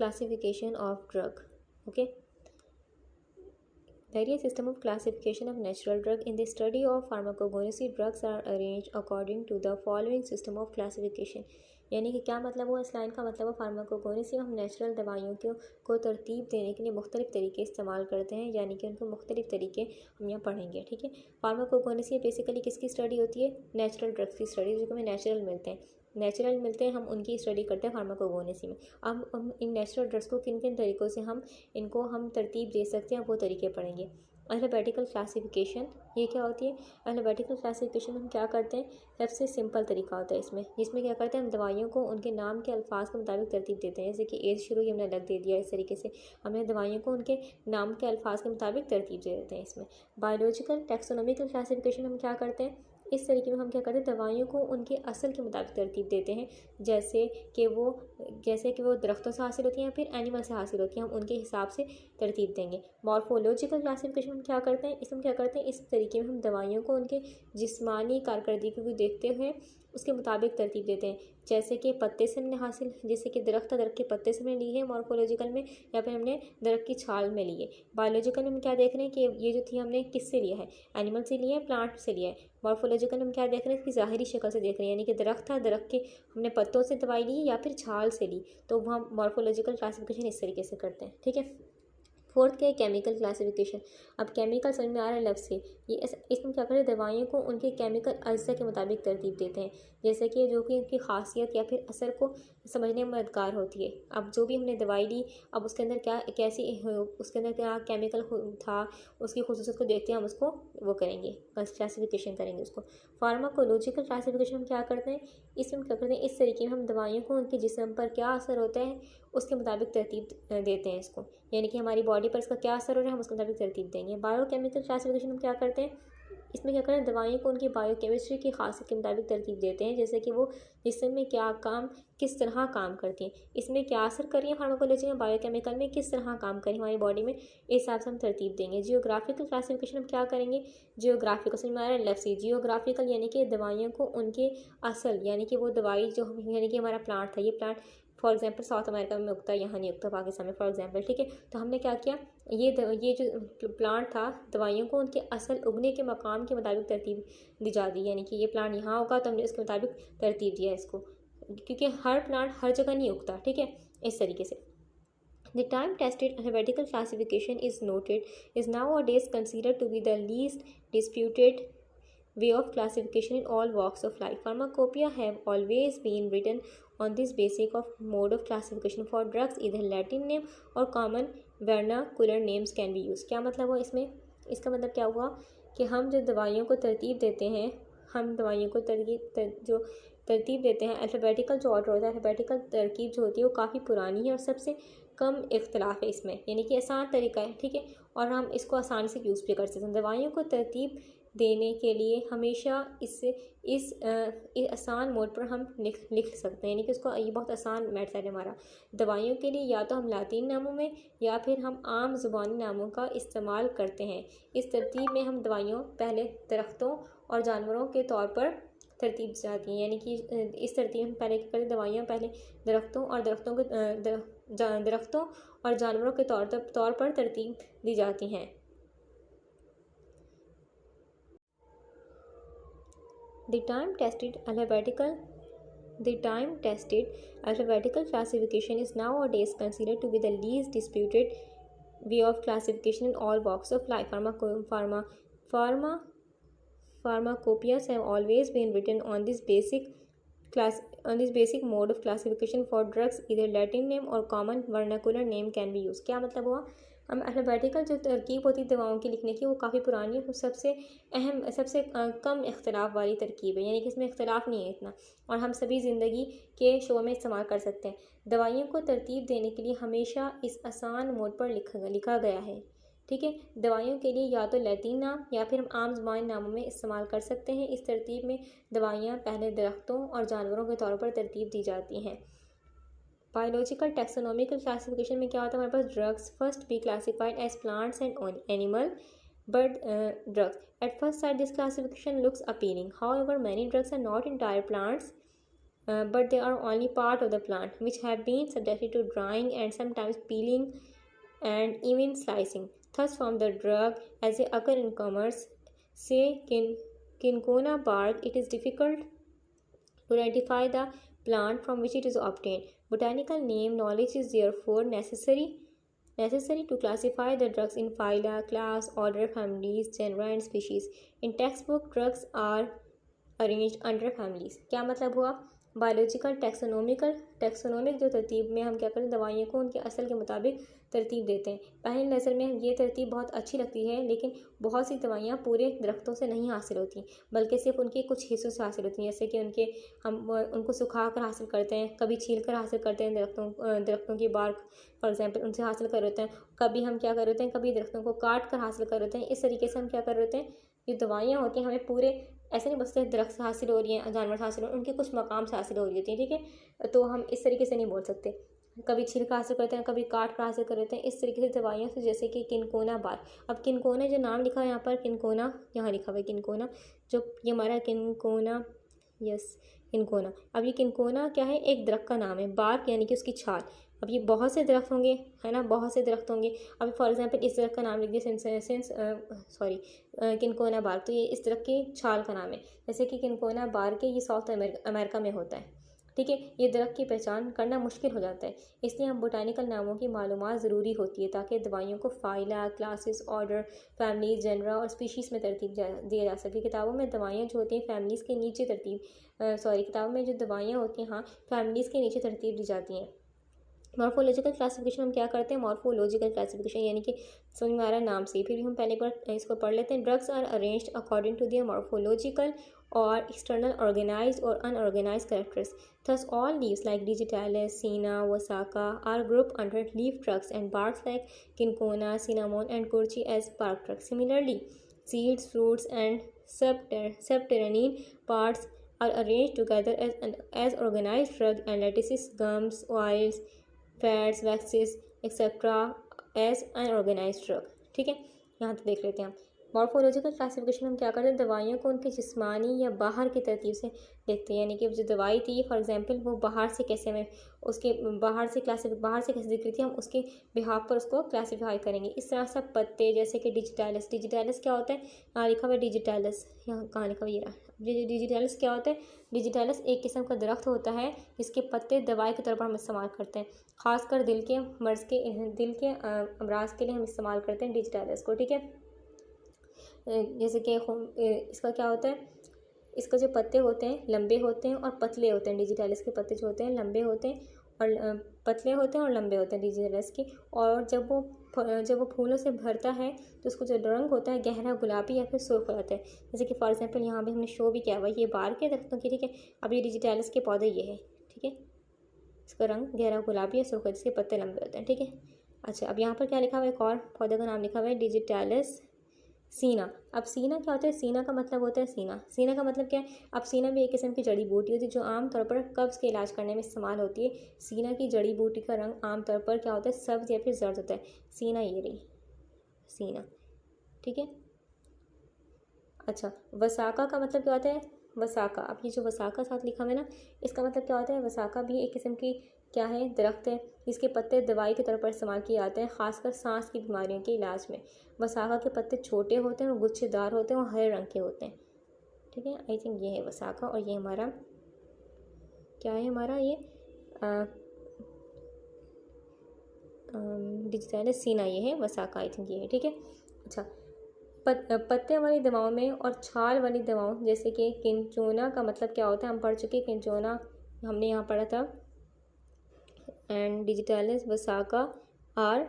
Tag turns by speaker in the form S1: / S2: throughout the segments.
S1: classification of drug. Okay. There is a system of classification of natural drug. In the study of pharmacognosy, drugs are arranged according to the following system of classification. यानी कि क्या मतलब हुआ इस line का? मतलब है फार्माकोगोनेसी में हम नेचुरल दवाइयों को तरतीब देने के लिए मुख्तलिफ तरीके इस्तेमाल करते हैं, यानी कि उनको मुख्तलिफ तरीके हम यहाँ पढ़ेंगे। ठीक है, फार्माकोगोनेसी बेसिकली किसकी स्टडी होती है? नेचुरल ड्रग्स की स्टडी, जो हमें नेचुरल मिलते हैं हम उनकी स्टडी करते हैं फार्माकोगोनेसी में। अब हम इन नेचुरल ड्रग्स को किन किन तरीक़ों से हम तरतीब दे सकते हैं वो तरीके पढ़ेंगे। अल्फ़ाबेटिकल क्लासिफिकेशन, ये क्या होती है? अल्फ़ाबेटिकल क्लासिफिकेशन हम क्या करते हैं? सबसे सिंपल तरीका होता है जिसमें क्या करते हैं, हम दवाइयों को उनके नाम के अल्फाज के मुताबिक तरतीब देते हैं। जैसे कि ए से शुरू ही हमने अलग दे दिया, इस तरीके से हमने दवाइयों को उनके नाम के अल्फाज के मुताबिक तरतीब दे देते हैं। इसमें बायोलॉजिकल टैक्सोनॉमिकल क्लासिफिकेशन हम क्या करते हैं? इस तरीके में हम क्या करते हैं, दवाइयों को उनके असल के मुताबिक तरतीब देते हैं, जैसे कि वो दरख्तों से हासिल होती हैं या फिर एनिमल से हासिल होती हैं, हम उनके हिसाब से तरतीब देंगे। मॉर्फोलॉजिकल क्लासिफिकेशन हम क्या करते हैं? इस तरीके में हम दवाइयों को उनके जिस्मानी कारकर्दगी को देखते हुए उसके मुताबिक तरतीब देते हैं। जैसे कि पत्ते से हमने हासिल, जैसे कि दरख्त के पत्ते से हमने ली है मॉर्फोलॉजिकल में, या फिर हमने दरख्त की छाल में ली है। बायोलॉजिकल में हम क्या देख रहे हैं कि ये जो थी हमने किससे लिया है? एनिमल से लिया है, प्लांट से लिया है। मॉर्फोलॉजिकल में हम क्या देख रहे हैं? इसकी ज़ाहिरी शक्ल से देख रहे हैं, यानी कि दरख्त था, दरख्त के हमने पत्तों से दवाई ली या फिर छाल से ली, तो वहाँ मॉर्फोलॉजिकल क्लासिफिकेशन इस तरीके से करते हैं। ठीक है, फोर्थ क्या है? Chemical classification. अब केमिकल समझ में आ रहा है लफ्ज़ से, ये इसमें क्या करें, दवाइयों को उनके केमिकल अज्जा के मुताबिक तरतीब देते हैं, जैसे कि जो कि उनकी खासियत या फिर असर को समझने में मददगार होती है। अब जो भी हमने दवाई ली, अब उसके अंदर उसके अंदर क्या केमिकल था, उसकी खुसूसियत को देखते हैं, हम उसको वो करेंगे, क्लासिफिकेशन करेंगे उसको। फार्माकोलॉजिकल क्लासिफिकेशन हम क्या करते हैं? इसमें क्या करते हैं, इस तरीके में हम दवाइयों को उनके जिस्म पर क्या असर होता है उसके मुताबिक तरतीब देते हैं इसको, यानी कि हमारी बॉडी पर इसका क्या असर हो रहा है हम उसके मुताबिक तरतीब देंगे। बायोकेमिकल क्लासिफिकेशन हम क्या करते हैं? इसमें क्या करें, दवाइयों को उनकी बायोकेमिस्ट्री की खासियत के मुताबिक तरतीब देते हैं, जैसे कि वो जिस्म में किस तरह काम करती हैं, इसमें क्या असर कर रही है फार्माकोलॉजी में, बायोकेमिकल में किस तरह काम कर रही है हमारी बॉडी में, इस हिसाब से हम तरतीब देंगे। जियोग्राफिकल क्लासिफिकेशन हम क्या करेंगे? जियोग्राफिकल समझ में आ रहा है लफ्ज़, जियोग्राफिकल यानी कि दवाइयों को उनके असल, यानी कि वो दवाई जो यानी कि हमारा प्लांट था, ये plant for example south America में उगता है, यहाँ नहीं उगता पाकिस्तान में फॉर एग्जांपल। ठीक है, तो हमने क्या किया, ये जो प्लांट था, दवाइयों को उनके असल उगने के मकाम के मुताबिक तरतीब दी जाती है, यानी कि ये प्लांट यहाँ उगा तो हमने उसके मुताबिक तरतीब दिया इसको, क्योंकि हर प्लांट हर जगह नहीं उगता। ठीक है, इस तरीके से। The time tested alphabetical classification is nowadays considered to be the least disputed way of classification in all walks of life. Pharmacopoeia have always been written on this basic of mode of classification for drugs. Either Latin name or common vernacular names can be used. क्या मतलब हुआ इसमें? इसका मतलब क्या हुआ कि हम जो दवाइयों को तरतीब देते हैं, हम दवाइयों को तरतीब देते हैं, अल्फ़ाबेटिकल जो ऑर्डर होता है, अल्फ़ाबेटिकल तरकीब जो होती है वो काफ़ी पुरानी है और सबसे कम इख्तलाफ है इसमें, यानी कि आसान तरीका है। ठीक है, और हम इसको आसानी से यूज़ भी कर सकते हैं। दवाइयों को तरतीब देने के लिए हमेशा इस आसान मोड पर हम लिख सकते हैं, यानी कि उसको ये बहुत आसान मेथड है हमारा। दवाइयों के लिए या तो हम लातीन नामों में या फिर हम आम ज़ुबानी नामों का इस्तेमाल करते हैं। इस तरतीब में हम दवाइयों पहले दरख्तों और जानवरों के तौर पर तरतीब जाती हैं, यानी कि इस तरतीब में पहले क्या करते, दवाइयाँ पहले दरख्तों और जानवरों के तौर पर तरतीब दी जाती हैं। The time tested alphabetical classification is nowadays considered to be the least disputed way of classification in all walks of life. Pharmacopoeias have always been written on this basic mode of classification for drugs. Either Latin name or common vernacular name can be used. क्या मतलब हुआ? हम alphabetical जो तरकीब होती है दवाओं की लिखने की, वो काफ़ी पुरानी है, सबसे कम इख्तलाफ वाली तरकीब है, यानी कि इसमें इख्तलाफ नहीं है इतना, और हम सभी ज़िंदगी के शोबों में इस्तेमाल कर सकते हैं। दवाइयों को तरतीब देने के लिए हमेशा इस आसान मोड पर लिखा गया है। ठीक है, दवाइयों के लिए या तो लैतीन नाम या फिर हम आम ज़ुबानी नामों में इस्तेमाल कर सकते हैं। इस तरतीब में दवाइयाँ पहले दरख्तों और जानवरों के तौर पर तरतीब दी जाती हैं। बायोलॉजिकल टैक्सोनॉमिकल क्लासिफिकेशन में क्या होता है हमारे पास? Drugs first be classified as plants and animal but drugs at first sight this classification looks appealing, however many drugs are not entire plants but they are only part of the plant which have been subjected to drying and sometimes peeling and even slicing. Thus, from the drug as they occur in commerce, say cinchona bark, it is difficult to identify the plant from which it is obtained. Botanical name knowledge is therefore necessary to classify the drugs in phyla, class, order, families, genera and species. In textbook, drugs are arranged under families. क्या मतलब हुआ? Biological taxonomic जो तरतीब में हम क्या करते हैं, दवाइयों को उनके असल के मुताबिक तरतीब देते हैं. पहली नज़र में ये तरतीब बहुत अच्छी लगती है, लेकिन बहुत सी दवाइयाँ पूरे दरख्तों से नहीं हासिल होती, बल्कि सिर्फ उनके कुछ हिस्सों से हासिल होती हैं. जैसे कि हम उनको सुखा कर हासिल करते हैं, कभी छील कर हासिल करते हैं दरख्तों की बार्क फॉर एग्जाम्पल, उनसे हासिल कर होते हैं. कभी हम क्या कर होते हैं, कभी दरख्तों को काट कर हासिल कर होते हैं. इस तरीके से हम क्या कर होते हैं, ये दवाइयाँ होती हैं हमें पूरे ऐसे नहीं बस दरख्त से हासिल हो रही हैं, जानवर से हासिल हो रही हैं, उनके कुछ मकाम से हासिल हो रही होती हैं. ठीक है, तो हम इस तरीके से नहीं बोल सकते. कभी छिलका हासिल करते हैं, कभी काट कर हासिल करते हैं. इस तरीके से दवाइयों से, जैसे कि किनकोना बार. अब किनकोना जो नाम लिखा है यहाँ पर, किनकोना यहाँ लिखा हुआ है किनकोना, जो ये हमारा किनकोना, यस किनकोना. अब ये किनकोना क्या है, एक दरख्त का नाम है. बार्क यानी कि उसकी छाल. अब ये बहुत से दरख्त होंगे, है ना, बहुत से दरख्त होंगे. अब फॉर एग्जांपल इस दरख्त का नाम लिख दिया किनकोना बार्क, तो ये इस दरख्त की छाल का नाम है. जैसे कि किनकोना बार्क है, ये साउथ अमेरिका में होता है. ठीक है, ये दरख्त की पहचान करना मुश्किल हो जाता है, इसलिए हम बोटानिकल नामों की मालूमात ज़रूरी होती है ताकि दवाइयों को phyla, classes, order, families, genre और स्पीशीज़ में तरतीब दिया जा सके. किताबों में दवाइयाँ जो होती हैं फैमिलीज़ के नीचे किताबों में जो दवाइयाँ होती हैं, हाँ, फैमिलीज़ के नीचे तरतीब दी जाती हैं. मॉर्फोलॉजिकल क्लासिफिकेशन हम क्या करते हैं, मॉर्फोलॉजिकल क्लासिफिकेशन यानी कि समझ में आ रहा है नाम से, फिर भी हम पहले एक बार इसको पढ़ लेते हैं. Drugs are arranged according to their morphological or external organized or unorganized characters. Thus, all leaves like Digitalis, Sina, Wasaka are grouped under leaf drugs and barks like Kinkona, Cinnamon, and Kurchi as bark drugs. Similarly, seeds, fruits, and subterranean parts are arranged together as organized drug, and lettuces, gums, oils, fats, waxes, etc. as unorganized drug. ठीक है, यहाँ तो देख लेते हैं हम. Morphological classification हम क्या करते हैं, दवाइयों को उनके जिस्मानी या बाहर की तरतीब से देखते हैं. यानी कि जो दवाई थी फॉर एग्जांपल, वो बाहर से कैसे हमें उसके बाहर से कैसे दिख थी, हम उसके बिहाफ पर उसको क्लासीफाई करेंगे. इस तरह से पत्ते, जैसे कि डिजिटालिस क्या होता है, यहाँ लिखा हुआ है डिजिटालिस, यहाँ कहाँ लिखा हुआ, ये रहा. डिजिटालिस क्या होता है, डिजिटालिस एक किस्म का दरख्त होता है जिसके पत्ते दवाई के तौर पर हम इस्तेमाल करते हैं. खासकर दिल के अमराज के लिए हम इस्तेमाल करते हैं डिजिटालिस को. ठीक है, जैसे कि इसका क्या होता है, इसका जो पत्ते होते हैं लंबे होते हैं और पतले होते हैं. डिजिटालिस के पत्ते जो होते हैं लंबे होते हैं और पतले होते हैं और लंबे होते हैं डिजिटालिस के. और जब वो फूलों से भरता है तो उसको जो रंग होता है गहरा गुलाबी या फिर सुर्ख हो जाता है. जैसे कि फॉर एग्जांपल यहाँ भी हमने शो भी किया हुआ, ये बार के दरख्तों की. ठीक है, अब ये डिजिटालिस के पौधे ये है. ठीक है, इसका रंग गहरा गुलाबी या सुर्ख, जिसके पत्ते लंबे होते हैं. ठीक है, अच्छा, अब यहाँ पर क्या लिखा हुआ है, एक और पौधे का नाम लिखा हुआ है डिजिटालिस सीना. अब सीना क्या होता है, सीना का मतलब होता है सीना का मतलब क्या है. अब सीना भी एक किस्म की जड़ी बूटी होती है जो आमतौर पर कब्ज़ के इलाज करने में इस्तेमाल होती है. सीना की जड़ी बूटी का रंग आमतौर पर क्या होता है, सब्ज़ या फिर जर्द होता है. सीना ये रही सीना. ठीक है, अच्छा, वसाका का मतलब क्या होता है, वसाका. अब ये जो वसाका साथ लिखा हुआ है ना, इसका मतलब क्या होता है, वसाका भी एक किस्म की क्या है, दरख्त है. इसके पत्ते दवाई के तौर पर इस्तेमाल किए जाते हैं, खासकर सांस की बीमारियों के इलाज में. वसाका के पत्ते छोटे होते हैं और गुच्छेदार होते हैं और हरे रंग के होते हैं. ठीक है, आई थिंक ये है वसाका. और ये हमारा क्या है, हमारा ये डिजिटालिस सीना, ये है वसाका, आई थिंक ये है. ठीक है, अच्छा, पत्ते वाली दवाओं में और छाल वाली दवाओं, जैसे कि किंचोना का मतलब क्या होता है, हम पढ़ चुके. किंचोना हमने यहाँ पढ़ा था. And digitalis, vasaka are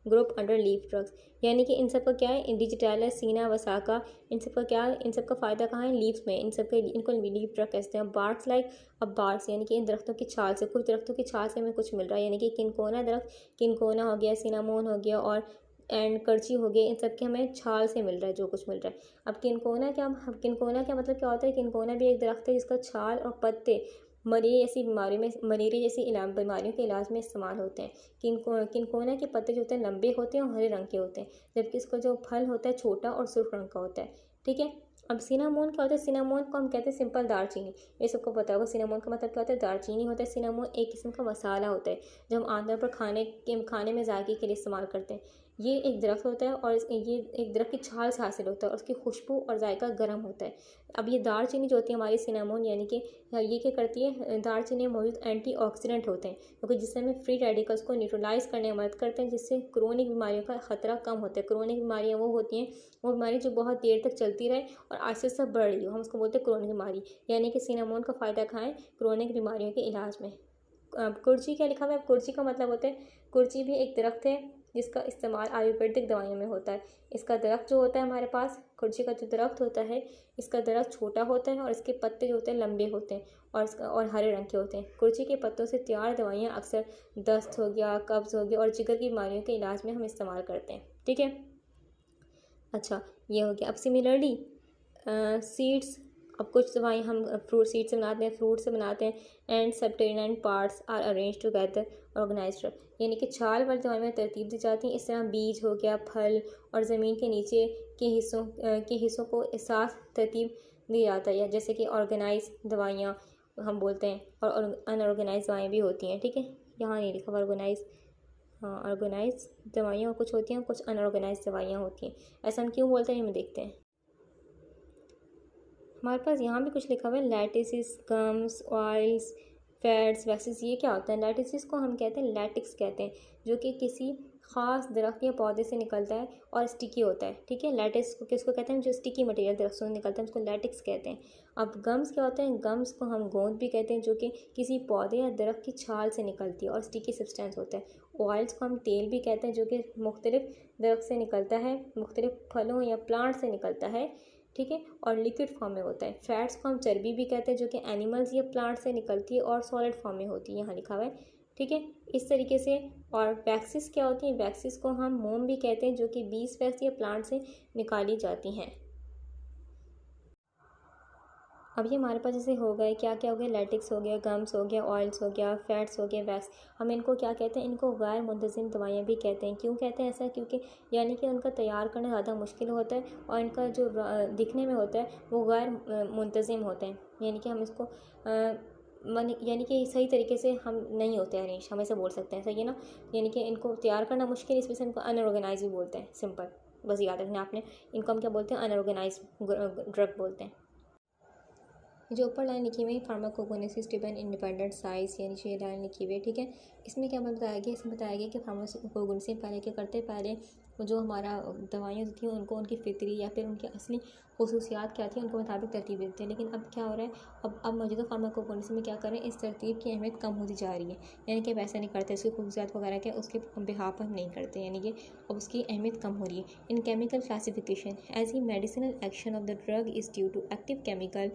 S1: group under leaf drugs. यानी कि इन सब का क्या है, डिजिटालिस, सीना, वसाका, इन सब का क्या है, इन सब का फ़ायदा कहाँ है, लीव्स में. इनको लीफ ड्रग कहते हैं. बार्क्स लाइक, अब बार्क्स यानी कि इन दरख्तों की छाल से, कुछ दरख्तों की छाल से हमें कुछ मिल रहा है. यानी कि किनकोना दरख्त, किनकोना हो गया, सिनामोन हो गया और करची हो गया, इन सब के हमें छाल से मिल रहा है जो कुछ मिल रहा है. अब किनकोना क्या मतलब क्या होता है, किनकोना भी एक दरख्त है जिसका छाल और पत्ते मलेरिया जैसी बीमारियों के इलाज में इस्तेमाल होते हैं. किनकोना के पत्ते जो होते हैं लंबे होते हैं और हरे रंग के होते हैं, जबकि इसका जो फल होता है छोटा और सुर्ख रंग का होता है. ठीक है, अब सिनामोन क्या होता है? सिनामोन को हम कहते हैं सिंपल दालचीनी। ये सबको पता होगा सिनामोन का मतलब क्या होता है? दालचीनी होता है। सिनामोन एक किस्म का मसाला होता है जो हम आमतौर पर खाने में जायके के लिए इस्तेमाल करते हैं। ये एक दरख्त होता है और ये एक दरख्त की छाल से हासिल होता है और उसकी खुशबू और जायका गर्म होता है। अब ये दालचीनी जो होती है हमारी सिनामोन, यानी कि ये क्या करती है? दालचीनी में मौजूद एंटीऑक्सीडेंट होते हैं क्योंकि जिससे हमें फ्री रेडिकल्स को न्यूट्रलाइज करने में मदद करते हैं, जिससे क्रोनिक बीमारियों का खतरा कम होता है। क्रोनिक बीमारियाँ वो होती हैं, वो बीमारी जो बहुत देर तक चलती रहे और आहिस्ता आहिस्ता बढ़ रही हो, हम उसको बोलते हैं क्रोनिक बीमारी। यानी कि सिनामोन का फ़ायदा खाएं क्रोनिक बीमारियों के इलाज में। अब कुर्ची क्या लिखा हुआ है? कुर्ची का मतलब होता है, कुर्ची भी एक दरख्त है जिसका इस्तेमाल आयुर्वेदिक दवाइयों में होता है। इसका दरख्त जो होता है हमारे पास, कुर्ची का जो दरख्त होता है, इसका दरख्त छोटा होता है और इसके पत्ते जो होते हैं लंबे होते हैं और हरे रंग के होते हैं। कुर्ची के पत्तों से तैयार दवाइयाँ अक्सर दस्त हो गया, कब्ज़ हो गया और जिगर की बीमारियों के इलाज में हम इस्तेमाल करते हैं। ठीक है, अच्छा ये हो गया। अब सिमिलरली सीड्स, अब कुछ दवाई हम फ्रूट सीड से बनाते हैं, फ्रूट से बनाते हैं। And subterranean parts are arrange together organised, यानी कि छाल वाली दवाई में तरतीब दी जाती है। इस तरह बीज हो गया, फल और ज़मीन के नीचे के हिस्सों को साथ तरतीब दी जाता है, जैसे कि ऑर्गेनाइज दवाइयाँ हम बोलते हैं और अनऑर्गेनाइज दवाएँ भी होती हैं। ठीक है, यहाँ नहीं लिखा ऑर्गेनाइज, हाँ ऑर्गेनाइज दवाइयाँ कुछ होती हैं, कुछ अनऑर्गेनाइज दवाइयाँ होती हैं। ऐसा हम क्यों बोलते हैं ये हम देखते हैं। हमारे पास यहाँ भी कुछ लिखा हुआ है, लैटिसिस, गम्स, ऑयल्स, फैट्स, वैक्सेस। ये क्या होता है? लैटिसिस को हम कहते हैं लैटिक्स कहते हैं, जो कि किसी ख़ास दरख्त या पौधे से निकलता है और स्टिकी होता है। ठीक है, लैटिस को किसको कहते हैं? जो स्टिकी मटेरियल दरख्त से निकलता है उसको लैटिक्स कहते हैं। अब गम्स क्या होते हैं? गम्स को हम गोंद भी कहते हैं, जो कि किसी पौधे या दरख्त की छाल से निकलती है और स्टिकी सब्सटेंस होता है। ऑयल्स को हम तेल भी कहते हैं, जो कि मुख्तलिफ दरख्त से निकलता है, मुख्तलिफ फलों या प्लांट से निकलता है। ठीक है, और लिक्विड फॉर्म में होता है। फैट्स को हम चर्बी भी कहते हैं, जो कि एनिमल्स या प्लांट से निकलती है और सॉलिड फॉर्म में होती है, यहाँ लिखा हुआ है। ठीक है, इस तरीके से। और वैक्सीज क्या होती हैं? वैक्सीज को हम मोम भी कहते हैं, जो कि बीज वैक्स या प्लांट से निकाली जाती हैं। अब ये हमारे पास जैसे हो गए, क्या क्या हो गया? लैटिक्स हो गया, गम्स हो गया, ऑयल्स हो गया, फैट्स हो गया, वैक्स। हम इनको क्या कहते हैं? इनको गैर मुंतज़िम दवाइयाँ भी कहते हैं। क्यों कहते हैं ऐसा? क्योंकि यानी कि उनका तैयार करना ज़्यादा मुश्किल होता है और इनका जो दिखने में होता है वो गैर मुंतज़िम होते हैं। यानी कि हम इसको यानी कि सही तरीके से हम नहीं होते अरेंज, हम ऐसे बोल सकते हैं, सही है ना? यानी कि इनको तैयार करना मुश्किल, इस वजह से इनको अनऑर्गेनाइज भी बोलते हैं। सिंपल, बस याद रखना आपने, इनको हम क्या बोलते हैं? अनऑर्गेनाइज ड्रग बोलते हैं। जो ऊपर लाइन लिखी हुई है फार्माकोगोनेसिस डिपेंड इंडिपेंडेंट साइज, यानी ये लाइन लिखी हुई है। ठीक है, इसमें क्या बताया गया? इसमें बताया गया कि फार्माकोगोनेसिस पहले क्या करते हैं? पहले जो हमारा दवाइयाँ थी उनको उनकी फितरी या फिर उनकी असली खसूसियात क्या थी उनके मुताबिक तरतीब देते हैं। लेकिन अब क्या हो रहा है? अब मौजूदा फार्माकोगोनेसिस में क्या करें? इस तरतीब की अहमियत कम होती जा रही है, यानी कि वैसा नहीं करते, उसकी खसूसियात वगैरह क्या उसके बिहाफ पर हम नहीं करते, यानी कि अब उसकी अहमियत कम हो रही है। इन केमिकल क्लासिफिकेशन एज ही medicinal action of the drug is due to active chemical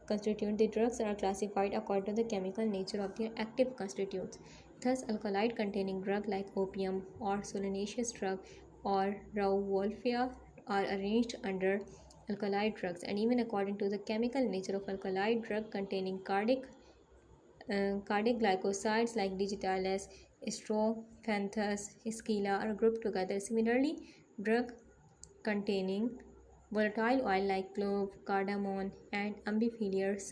S1: constituent, the drugs are classified according to the chemical nature of their active constituents. Thus, alkaloid containing drug like opium or solanaceous drug or rauwolfia are arranged under alkaloid drugs, and even according to the chemical nature of alkaloid drug containing cardiac glycosides like digitalis, strophanthus, scilla are grouped together. Similarly, drug containing volatile oil like clove, cardamom and amphiphilous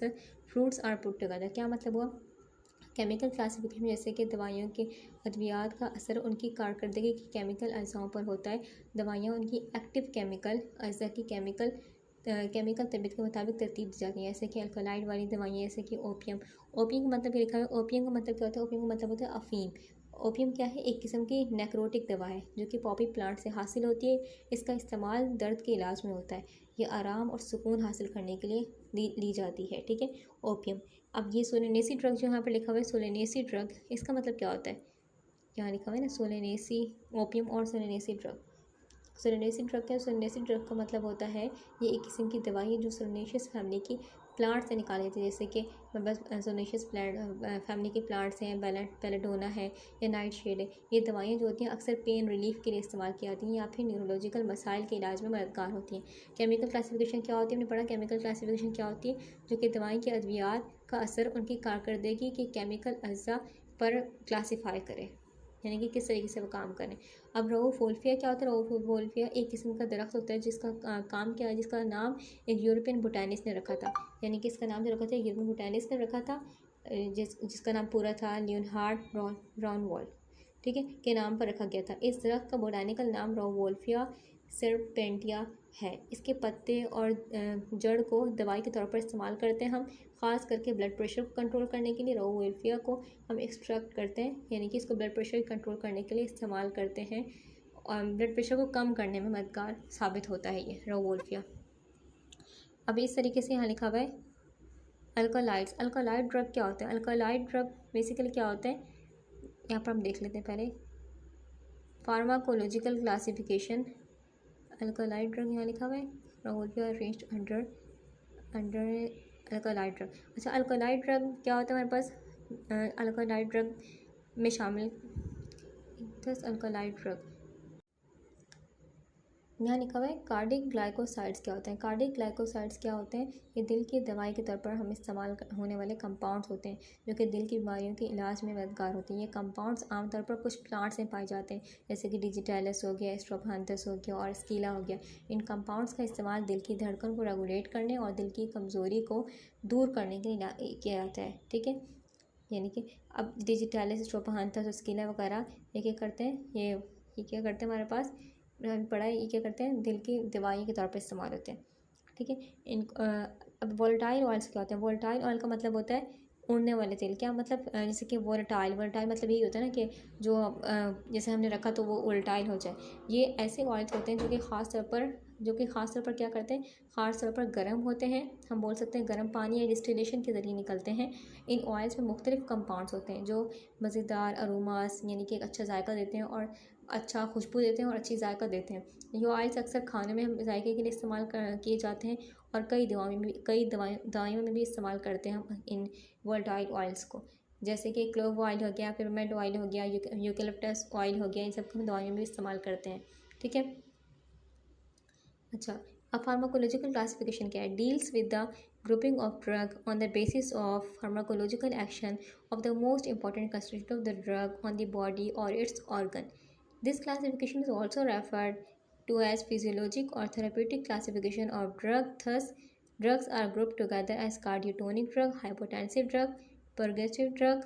S1: fruits are put together. क्या मतलब हुआ? Chemical classification, जैसे कि दवाइयों के अद्वियात का असर उनकी कारकर्दगी की केमिकल अज्जाओं पर होता है। दवाइयाँ उनकी एक्टिव केमिकल अज्जा की केमिकल तबीयत के मुताबिक तरतीब दी जाती हैं, जैसे कि अल्कलाइड वाली दवाइयाँ, जैसे कि ओपियम। ओपियम का मतलब लिखा है, ओपियम का मतलब क्या होता है? ओपियम का मतलब होता है अफीम। ओपियम क्या है? एक किस्म की नेक्रोटिक दवा है जो कि पॉपी प्लांट से हासिल होती है। इसका इस्तेमाल दर्द के इलाज में होता है। ये आराम और सुकून हासिल करने के लिए ली जाती है। ठीक है, ओपियम। अब ये सोलेनेसी ड्रग जो यहाँ पर लिखा हुआ है, सोलेनेसी ड्रग, इसका मतलब क्या होता है? यहाँ लिखा हुआ है ना, सोलेनेसी, ओपियम और सोलेनेसी ड्रग। सोलेनेसी ड्रग क्या है? सोलेनेसी ड्रग का मतलब होता है ये एक किस्म की दवाई है जो सोलेनेशियस फैमिली की प्लांट से निकाली जाती है, जैसे कि बस सोलेनेशियस फैमिली के प्लांट्स हैं, बेलेडोना है या नाइट शेड है। ये दवाइयाँ जो होती हैं अक्सर पेन रिलीफ के लिए इस्तेमाल की जाती हैं या फिर न्यूरोलॉजिकल मसाइल के इलाज में मददगार होती हैं। केमिकल क्लासिफिकेशन क्या होती है? हमने पढ़ा केमिकल क्लासिफिकेशन क्या होती है? जो कि दवाई के अद्वियात का असर उनकी कारकर्दगी के केमिकल अज्जा पर क्लासीफाई करे। यानी कि किस तरीके से वो काम करें। अब रोवोल्फिया क्या होता है? रोवोल्फिया एक किस्म का दरख्त होता है जिसका काम क्या है, जिसका नाम एक यूरोपियन बोटानिस्ट ने रखा था। यानी कि इसका नाम जो रखा था यूरोपियन बोटानिस्ट ने रखा था, जिसका नाम पूरा था लियोनहार्ड ब्राउनवाल्ड, ठीक है, के नाम पर रखा गया था। इस दरख्त का बोटानिकल नाम रोवोल्फिया सर्पेंटिया है। इसके पत्ते और जड़ को दवाई के तौर पर इस्तेमाल करते हैं हम, ख़ास करके ब्लड प्रेशर को कंट्रोल करने के लिए रोवोल्फिया को हम एक्सट्रैक्ट करते हैं, यानी कि इसको ब्लड प्रेशर कंट्रोल करने के लिए इस्तेमाल करते हैं और ब्लड प्रेशर को कम करने में मददगार साबित होता है ये रोवोल्फिया। अब इस तरीके से यहाँ लिखा हुआ है अल्कालाइड्स। अल्कालाइड ड्रग क्या होता है? अल्कालाइड ड्रग बेसिकली क्या होता है, यहाँ पर हम देख लेते हैं पहले। फार्माकोलॉजिकल क्लासिफिकेशन, अल्कालाइड ड्रग यहाँ लिखा हुआ है रोवोल्फिया रेंज्ड अंडर अल्कालाइड ड्रग। अच्छा, अल्कालाइड ड्रग क्या होता है हमारे पास? अल्कालाइड ड्रग में शामिल अल्कालाइड ड्रग यहाँ लिखा हुआ है। कार्डिक ग्लाइकोसाइड्स क्या होते हैं? कार्डिक ग्लाइकोसाइड्स क्या होते हैं? ये दिल की दवाई के तौर पर हम इस्तेमाल होने वाले कंपाउंड्स होते हैं जो कि दिल की बीमारियों के इलाज में मददगार होते हैं। ये कंपाउंड्स आमतौर पर कुछ प्लांट्स में पाए जाते हैं, जैसे कि डिजिटैलिस हो गया, स्ट्रोफांथस हो गया और स्कीला हो गया। इन कंपाउंड्स का इस्तेमाल दिल की धड़कन को रेगुलेट करने और दिल की कमज़ोरी को दूर करने के लिए किया जाता है, ठीक है। यानी कि अब डिजिटैलिस, स्ट्रोफांथस और स्कीला वगैरह ये क्या करते हैं, ये क्या करते हैं हमारे पास पढ़ा है, ये क्या करते हैं, दिल की दवाई के तौर पर इस्तेमाल होते हैं, ठीक है। अब वोलेटाइल ऑयल्स क्या होते हैं? वोलेटाइल ऑयल का मतलब होता है उड़ने वाले तेल। क्या मतलब? जैसे कि वोलेटाइल मतलब यही होता है ना कि जो जैसे हमने रखा तो वो वोलेटाइल हो जाए। ये ऐसे ऑयल्स होते हैं जो कि ख़ास तौर पर क्या करते हैं, ख़ास तौर पर गर्म होते हैं। हम बोल सकते हैं गर्म पानी या डिस्टिलेशन के ज़रिए निकलते हैं। इन ऑयल्स में मुख्तलिफ कंपाउंड्स होते हैं जो मज़ेदार अरोमास यानी कि एक अच्छा जायका देते हैं और अच्छा खुशबू देते हैं और अच्छी जायका देते हैं। ये ऑयल्स अक्सर खाने में हम जायके के लिए इस्तेमाल किए जाते हैं और कई दवाइयों में भी इस्तेमाल करते हैं हम इन वोलेटाइल ऑयल्स को, जैसे कि क्लोव ऑयल हो गया, पिपरमेंट ऑयल हो गया, यूकेलिप्टस ऑयल हो गया, इन सब को हम दवाइयों में भी इस्तेमाल करते हैं, ठीक है। अच्छा, अब फार्माकोलॉजिकल क्लासिफिकेशन क्या है? Deals with the grouping of drug on the basis of pharmacological action of the most important constituent of the drug on the body or its organ. This classification is also referred to as physiologic or therapeutic classification of drug. Thus, drugs are grouped together as cardiotonic drug, hypotensive drug, purgative drug,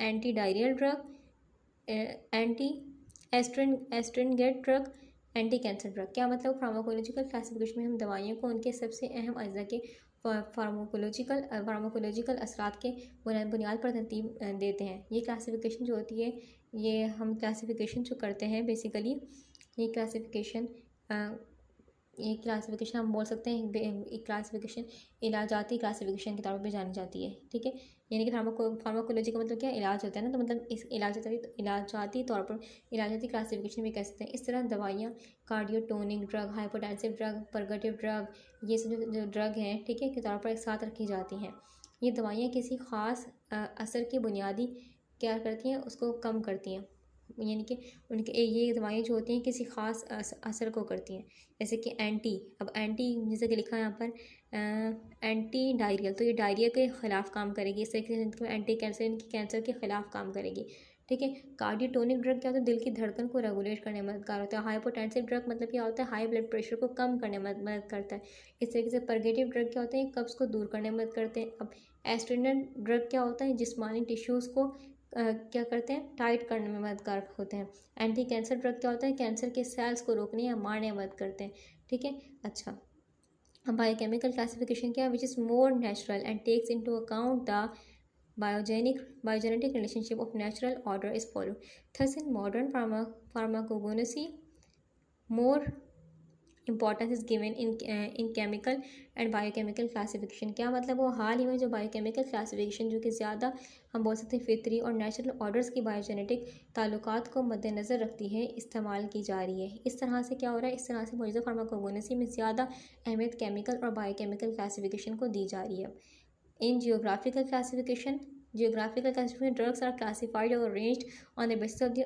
S1: antidiarrheal drug, anti-astringent drug, anti cancer drug. क्या मतलब? Pharmacological classification में हम दवाइयों को उनके सबसे अहम अज्जा के फार्माकोलॉजिकल असरात के बुनियाद पर तरतीब देते हैं। ये क्लासिफिकेशन जो होती है, ये हम क्लासिफिकेशन जो करते हैं बेसिकली, ये क्लासिफिकेशन हम बोल सकते हैं एक क्लासिफिकेशन इलाजाती क्लासिफिकेशन के तौर पर जानी जाती है, ठीक है। यानी कि फार्माकोलॉजी का मतलब क्या? इलाज होता है ना, तो मतलब इस इलाजाती तौर पर इलाजाती क्लासिफिकेशन भी कह सकते हैं। इस तरह दवाइयाँ cardiotonic drug, hypotensive drug, purgative drug, ये सब जो ड्रग हैं, ठीक है, के तौर पर एक साथ रखी जाती हैं। ये दवाइयाँ किसी ख़ास असर की बुनियादी क्या करती हैं, उसको कम करती हैं, यानी कि उनके ये दवाइयाँ जो होती हैं किसी ख़ास असर को करती हैं, जैसे कि अब एंटी जैसे कि लिखा है यहाँ पर एंटी डायरियल, तो ये डायरिया के ख़िलाफ़ काम करेगी। इस तरीके से एंटी कैंसर के ख़िलाफ़ काम करेगी, ठीक है। कार्डियोटोनिक ड्रग क्या होता है? दिल की धड़कन को रेगुलेट करने में मददगार होता है। हाइपोटेंसिव ड्रग मतलब क्या होता है? हाई ब्लड प्रेशर को कम करने में मदद करता है। इस तरीके से परगेटिव ड्रग क्या होते हैं? कब्ज़ को दूर करने में मदद करते हैं। अब एस्ट्रिनेंट ड्रग क्या होता है? जिस्मानी टिश्यूज़ को क्या करते हैं? टाइट करने में मददगार होते हैं। एंटी कैंसर ड्रग क्या होता है? कैंसर के सेल्स को रोकने या मारने में मदद करते हैं, ठीक है। अच्छा, अब बायोकेमिकल क्लासिफिकेशन क्या है? Which is more natural and takes into account the biogenetic relationship of natural order is followed. Thus, in modern pharmacognosy, more importance is given in chemical and biochemical classification. क्या मतलब? वो हाल ही में जो biochemical classification जो कि ज़्यादा हम बोल सकते हैं फितरी और नेचुरल ऑर्डर्स की बायोजेनेटिक ताल्लुकात को मद्देनज़र रखती है, इस्तेमाल की जा रही है। इस तरह से क्या हो रहा है? इस तरह से मौजूदा फार्माकोगोनसी में ज़्यादा अहमियत केमिकल और बायोकेमिकल क्लासिफिकेशन को दी जा रही है। In geographical classification drugs are classified और arranged on the basis of the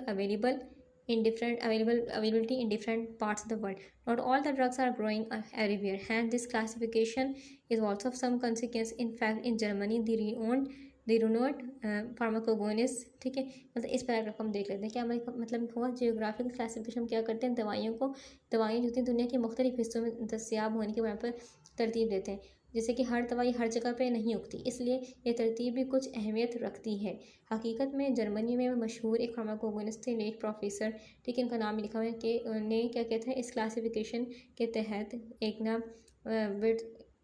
S1: availability in different parts of the world. Not all the drugs are growing everywhere. Hence, this classification is also of some consequence. In fact, in Germany, the renowned they do not pharmacognosy, ठीक है। मतलब इस paragraph को हम देख लेते हैं क्या मतलब हुआ। जियोग्राफिकल क्लासिफिकेशन हम क्या करते हैं, दवाइयाँ जो होती हैं दुनिया के मुख्तलिफ हिस्सों में दस्तियाब होने के वहाँ पर तरतीब देते हैं। जैसे कि हर दवाई हर जगह पे नहीं उगती, इसलिए ये तरतीब भी कुछ अहमियत रखती है। हकीकत में जर्मनी में मशहूर एक फार्माकोगोनिस्ट थे, लेट प्रोफेसर, ठीक है, इनका नाम लिखा हुआ है कि उन्हें क्या कहते हैं, इस क्लासिफिकेशन के तहत एक ना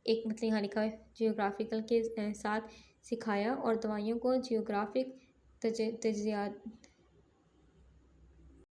S1: एक मतलब यहाँ लिखा है जियोग्राफिकल के साथ सिखाया और दवाइयों को जियोग्राफिक तजियात